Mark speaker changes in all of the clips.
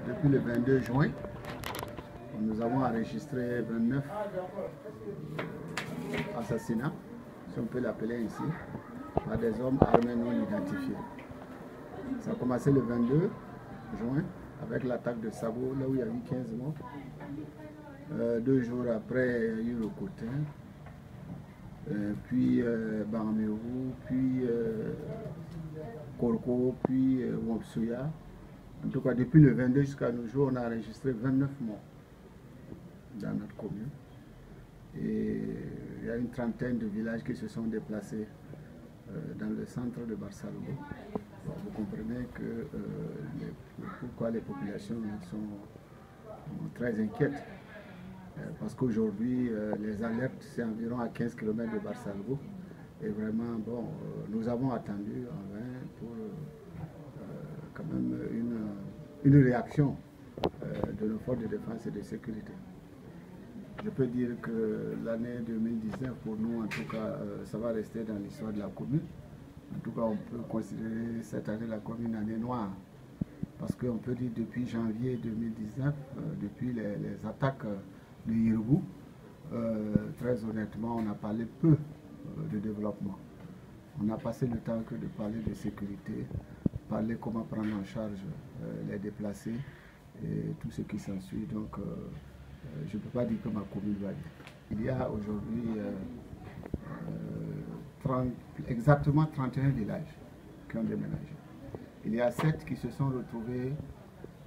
Speaker 1: depuis le 22 juin, nous avons enregistré 29 assassinats, si on peut l'appeler ainsi, par des hommes armés non identifiés. Ça a commencé le 22 juin avec l'attaque de Sabo, là où il y a eu 15 morts. 2 jours après, il y a eu le Cotin, puis Barameru, puis Korko, puis Wopsuya. En tout cas, depuis le 22 jusqu'à nos jours, on a enregistré 29 morts dans notre commune. Et il y a une trentaine de villages qui se sont déplacés dans le centre de Barsalgo. Bon, vous comprenez que pourquoi les populations sont très inquiètes. Parce qu'aujourd'hui, les alertes, c'est environ à 15 km de Barsalgo. Et vraiment, bon, nous avons attendu en vain pour quand même une réaction de nos forces de défense et de sécurité. Je peux dire que l'année 2019, pour nous, en tout cas, ça va rester dans l'histoire de la commune. En tout cas, on peut considérer cette année-là comme une année noire. Parce qu'on peut dire depuis janvier 2019, depuis les attaques de Yirgou, très honnêtement, on a parlé peu de développement. On a passé le temps que de parler de sécurité, parler comment prendre en charge les déplacés et tout ce qui s'ensuit. Donc, je ne peux pas dire que ma commune va bien. Il y a aujourd'hui exactement 31 villages qui ont déménagé. Il y a 7 qui se sont retrouvés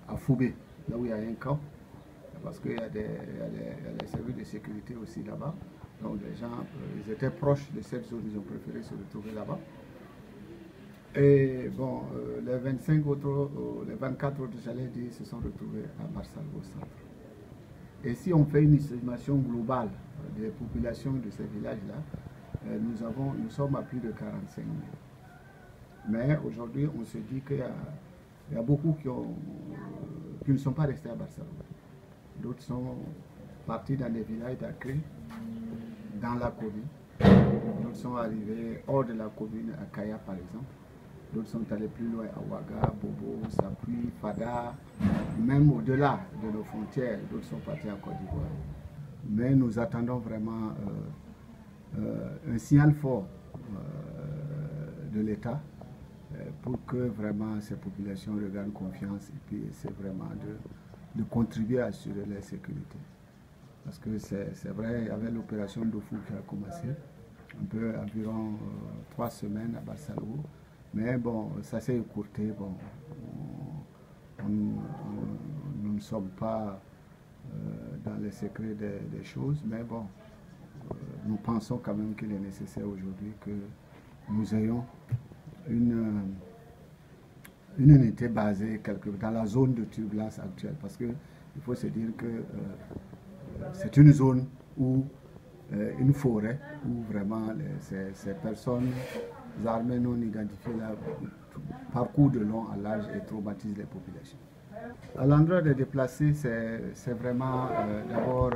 Speaker 1: à Foubé, là où il y a un camp, parce qu'il y a des services de sécurité aussi là-bas. Donc les gens, ils étaient proches de cette zone, ils ont préféré se retrouver là-bas. Et bon, les 24 autres, j'allais dire, se sont retrouvés à Barsalgo Centre. Et si on fait une estimation globale des populations de ces villages-là, nous sommes à plus de 45 000. Mais aujourd'hui, on se dit qu'il y a beaucoup qui ne sont pas restés à Barsalgo. D'autres sont partis dans des villages d'Acré, dans la commune. D'autres sont arrivés hors de la commune, à Kaya par exemple. D'autres sont allés plus loin à Ouaga, Bobo, Sapui, Fada, même au-delà de nos frontières. D'autres sont partis en Côte d'Ivoire. Mais nous attendons vraiment un signal fort de l'État pour que vraiment ces populations regagnent confiance et puis c'est vraiment de contribuer à assurer leur sécurité. Parce que c'est vrai, il y avait l'opération Dofou qui a commencé, environ 3 semaines à Barsalgo. Mais bon, ça s'est écourté. Bon, nous ne sommes pas dans les secrets des choses, mais bon, nous pensons quand même qu'il est nécessaire aujourd'hui que nous ayons une unité basée dans la zone de turbulence actuelle. Parce qu'il faut se dire que c'est une zone où une forêt où vraiment ces personnes armées non identifiées là, parcourent de long en large et traumatisent les populations. À l'endroit des déplacés, c'est vraiment d'abord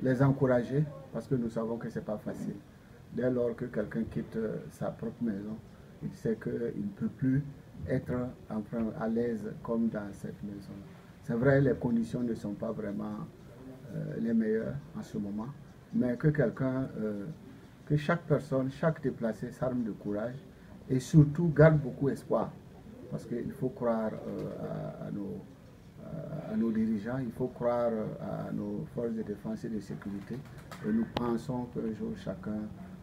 Speaker 1: les encourager parce que nous savons que ce n'est pas facile. Dès lors que quelqu'un quitte sa propre maison, il sait qu'il ne peut plus être à l'aise comme dans cette maison. C'est vrai, les conditions ne sont pas vraiment les meilleures en ce moment, mais que que chaque personne, chaque déplacé s'arme de courage et surtout garde beaucoup espoir. Parce qu'il faut croire à nos dirigeants, il faut croire à nos forces de défense et de sécurité. Et nous pensons qu'un jour,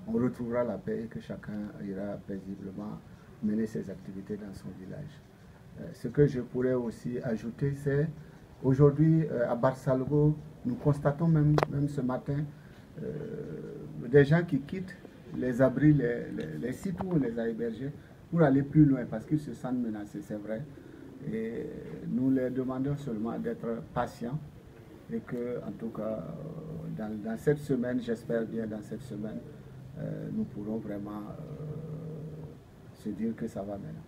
Speaker 1: on retrouvera la paix et que chacun ira paisiblement mener ses activités dans son village. Ce que je pourrais aussi ajouter, c'est aujourd'hui à Barsalgo, nous constatons même ce matin des gens qui quittent les abris, les sites où on les a hébergés pour aller plus loin parce qu'ils se sentent menacés, c'est vrai. Et nous leur demandons seulement d'être patients et que, en tout cas, dans cette semaine, j'espère bien dans cette semaine, nous pourrons vraiment se dire que ça va maintenant.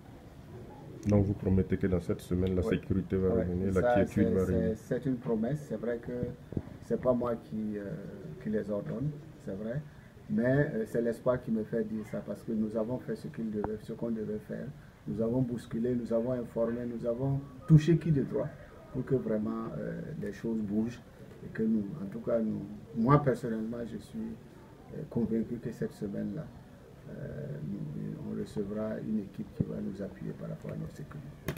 Speaker 2: Donc vous promettez que dans cette semaine, la sécurité va revenir, la quiétude va revenir.
Speaker 1: C'est une promesse, c'est vrai que ce n'est pas moi qui les ordonne, c'est vrai, mais c'est l'espoir qui me fait dire ça parce que nous avons fait ce qu'on devait faire. nous avons bousculé, nous avons informé, nous avons touché qui de droit pour que vraiment les choses bougent et que nous, en tout cas, moi personnellement, je suis convaincu que cette semaine-là, on recevra une équipe qui va nous appuyer par rapport à nos sécurités.